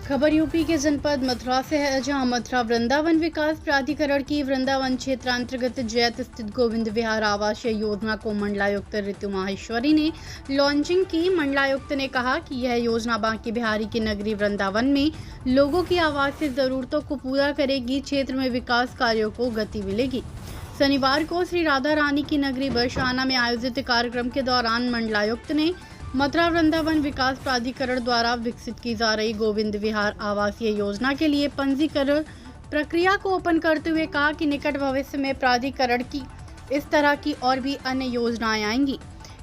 खबर यूपी के जनपद मथुरा से है, जहां मथुरा वृंदावन विकास प्राधिकरण की वृंदावन क्षेत्र अंतर्गत जैत स्थित गोविंद विहार आवासीय योजना को मंडलायुक्त ऋतु माहेश्वरी ने लॉन्चिंग की। मंडलायुक्त ने कहा कि यह योजना बांके बिहारी की नगरी वृंदावन में लोगों की आवासीय जरूरतों को पूरा करेगी। क्षेत्र में विकास कार्यों को गति मिलेगी। शनिवार को श्री राधा रानी की नगरी बरसाना में आयोजित कार्यक्रम के दौरान मंडलायुक्त ने मथुरा वृंदावन विकास प्राधिकरण द्वारा विकसित की जा रही गोविंद विहार आवासीय योजना के लिए पंजीकरण प्रक्रिया को ओपन करते हुए कहा कि निकट भविष्य में प्राधिकरण की इस तरह की और भी अन्य योजनाएं आएंगी।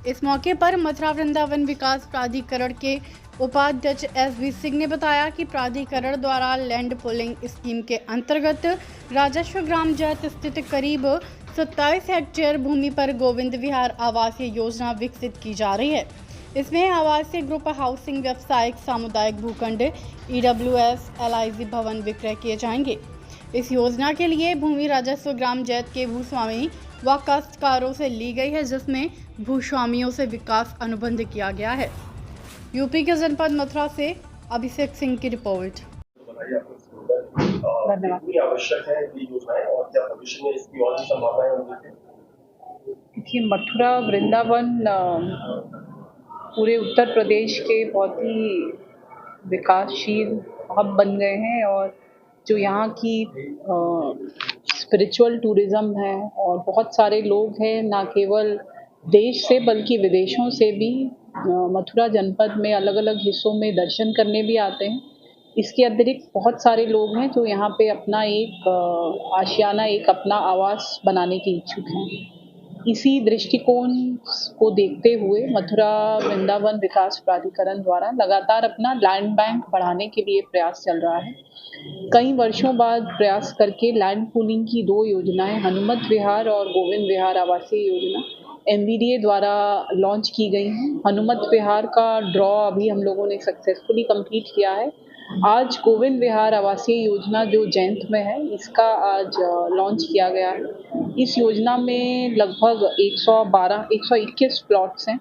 इस मौके पर मथुरा वृंदावन विकास प्राधिकरण के उपाध्यक्ष SV सिंह ने बताया कि प्राधिकरण द्वारा लैंड पुलिंग स्कीम के अंतर्गत राजस्व ग्राम जैत स्थित करीब 27 हेक्टेयर भूमि पर गोविंद विहार आवासीय योजना विकसित की जा रही है। इसमें आवासीय ग्रुप हाउसिंग, व्यावसायिक, सामुदायिक भूखंड, EWS, LIC भवन विक्रय किए जाएंगे। इस योजना के लिए भूमि राजस्व ग्राम जैत के भूस्वामी व काश्तकारों से ली गई है, जिसमें भूस्वामियों से विकास अनुबंध किया गया है। यूपी के जनपद मथुरा से अभिषेक सिंह की रिपोर्ट। आवश्यक है ये योजनाएं और क्या भविष्य में इसकी और भी संभावनाएं होंगी? देखिए, मथुरा वृंदावन पूरे उत्तर प्रदेश के बहुत ही विकासशील हब बन गए हैं और जो यहाँ की स्पिरिचुअल टूरिज़्म है और बहुत सारे लोग हैं, ना केवल देश से बल्कि विदेशों से भी मथुरा जनपद में अलग अलग हिस्सों में दर्शन करने भी आते हैं। इसके अतिरिक्त बहुत सारे लोग हैं जो यहाँ पे अपना एक आशियाना, एक अपना आवास बनाने के इच्छुक हैं। इसी दृष्टिकोण को देखते हुए मथुरा वृंदावन विकास प्राधिकरण द्वारा लगातार अपना लैंड बैंक बढ़ाने के लिए प्रयास चल रहा है। कई वर्षों बाद प्रयास करके लैंड पूलिंग की 2 योजनाएं, हनुमत विहार और गोविंद विहार आवासीय योजना, MVDA द्वारा लॉन्च की गई हैं। हनुमत विहार का ड्रॉ अभी हम लोगों ने सक्सेसफुली कंप्लीट किया है। आज गोविंद विहार आवासीय योजना जो जैत में है, इसका आज लॉन्च किया गया है। इस योजना में लगभग 121 प्लॉट्स हैं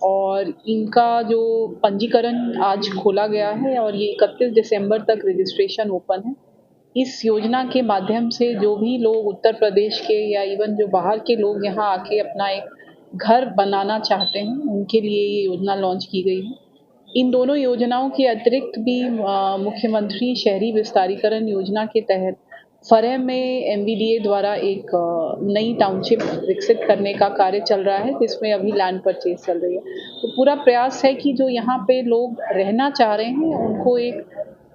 और इनका जो पंजीकरण आज खोला गया है और ये 31 दिसंबर तक रजिस्ट्रेशन ओपन है। इस योजना के माध्यम से जो भी लोग उत्तर प्रदेश के या इवन जो बाहर के लोग यहाँ आके अपना एक घर बनाना चाहते हैं, उनके लिए ये योजना लॉन्च की गई है। इन दोनों योजनाओं के अतिरिक्त भी मुख्यमंत्री शहरी विस्तारीकरण योजना के तहत फरह में MVDA द्वारा एक नई टाउनशिप विकसित करने का कार्य चल रहा है, जिसमें अभी लैंड परचेज चल रही है। तो पूरा प्रयास है कि जो यहाँ पे लोग रहना चाह रहे हैं, उनको एक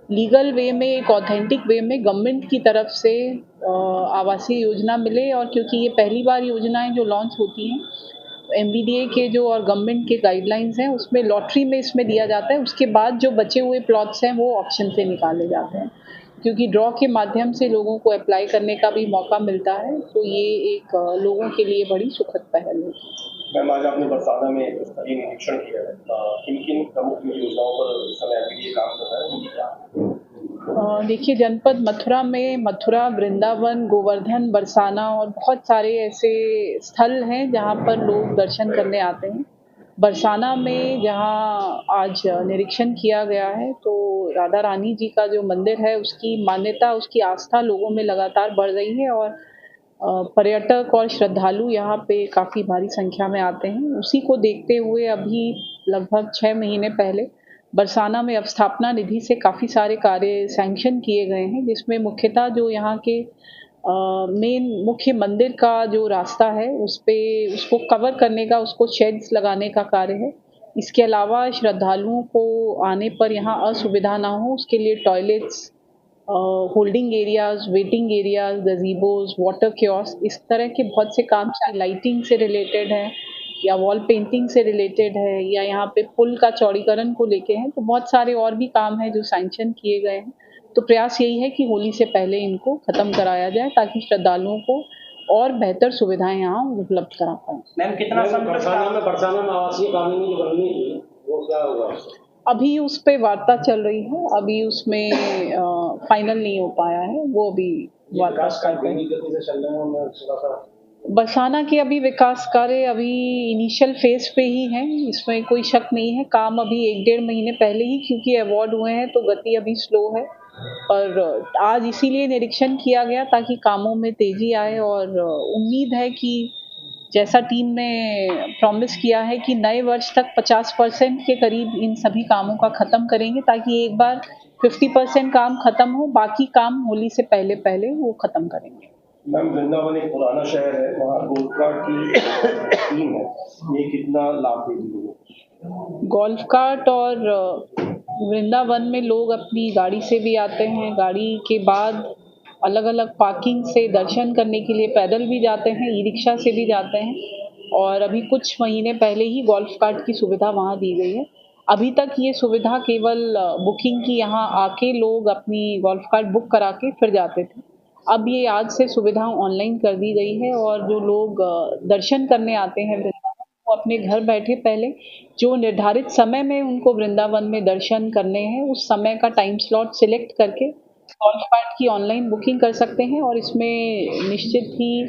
लीगल वे में, एक ऑथेंटिक वे में गवर्नमेंट की तरफ से आवासीय योजना मिले। और क्योंकि ये पहली बार योजनाएं जो लॉन्च होती हैं, MVDA के जो और गवर्नमेंट के गाइडलाइंस हैं, उसमें लॉटरी में इसमें दिया जाता है। उसके बाद जो बचे हुए प्लॉट्स हैं वो ऑप्शन से निकाले जाते हैं, क्योंकि ड्रॉ के माध्यम से लोगों को अप्लाई करने का भी मौका मिलता है। तो ये एक लोगों के लिए बड़ी सुखद पहल होगी। मैम, आज आपने बरसाना में स्थलीय निरीक्षण किया है, किन प्रमुख योजनाओं पर इस समय MVDA काम कर रहा है, उनकी क्या? देखिए, जनपद मथुरा में मथुरा, वृंदावन, गोवर्धन, बरसाना और बहुत सारे ऐसे स्थल हैं जहाँ पर लोग दर्शन करने आते हैं। बरसाना में जहाँ आज निरीक्षण किया गया है, तो राधा रानी जी का जो मंदिर है, उसकी मान्यता, उसकी आस्था लोगों में लगातार बढ़ रही है और पर्यटक और श्रद्धालु यहाँ पे काफ़ी भारी संख्या में आते हैं। उसी को देखते हुए अभी लगभग 6 महीने पहले बरसाना में अवस्थापना निधि से काफ़ी सारे कार्य सैंक्शन किए गए हैं, जिसमें मुख्यतः जो यहाँ के मेन मुख्य मंदिर का जो रास्ता है, उसको कवर करने का, उसको शेड्स लगाने का कार्य है। इसके अलावा श्रद्धालुओं को आने पर यहाँ असुविधा ना हो, उसके लिए toilets, holding areas, waiting areas, gazebos, water kiosk, इस तरह के बहुत से काम लाइटिंग से रिलेटेड है या वॉल पेंटिंग से रिलेटेड है या यहाँ पे पुल का चौड़ीकरण को लेके हैं। तो बहुत सारे और भी काम हैं जो सैंक्शन किए गए हैं। तो प्रयास यही है कि होली से पहले इनको ख़त्म कराया जाए, ताकि श्रद्धालुओं को और बेहतर सुविधाएं यहाँ उपलब्ध करा पाएँ। मैम, कितना बरसाना में आवासीय कॉलोनी जो बननी थी, वो क्या होगा? अभी उस पर वार्ता चल रही है, अभी उसमें फाइनल नहीं हो पाया है, वो अभी वार्ता चल रही है। बरसाना के अभी विकास कार्य अभी इनिशियल फेज पे ही हैं, इसमें कोई शक नहीं है। काम अभी 1-1.5 महीने पहले ही क्योंकि अवार्ड हुए हैं तो गति अभी स्लो है, पर आज इसीलिए निरीक्षण किया गया ताकि कामों में तेजी आए और उम्मीद है कि जैसा टीम ने प्रॉमिस किया है कि नए वर्ष तक 50% के करीब इन सभी कामों का खत्म करेंगे ताकि एक बार 50% काम खत्म हो, बाकी काम होली से पहले पहले वो खत्म करेंगे। मैम, वृंदावन एक पुराना शहर है, वहाँ गोल्फ कार्ट की टीम है, ये कितना लाभ देगी लोगों को? गोल्फ कार्ट और वृंदावन में लोग अपनी गाड़ी से भी आते हैं, गाड़ी के बाद अलग अलग पार्किंग से दर्शन करने के लिए पैदल भी जाते हैं, ई रिक्शा से भी जाते हैं और अभी कुछ महीने पहले ही गोल्फ कार्ट की सुविधा वहाँ दी गई है। अभी तक ये सुविधा केवल बुकिंग की, यहाँ आके लोग अपनी गोल्फ कार्ट बुक करा के फिर जाते थे। अब ये आज से सुविधा ऑनलाइन कर दी गई है और जो लोग दर्शन करने आते हैं वृंदावन, वो अपने घर बैठे पहले जो निर्धारित समय में उनको वृंदावन में दर्शन करने हैं उस समय का टाइम स्लॉट सिलेक्ट करके गोल्फ कार्ट की ऑनलाइन बुकिंग कर सकते हैं और इसमें निश्चित ही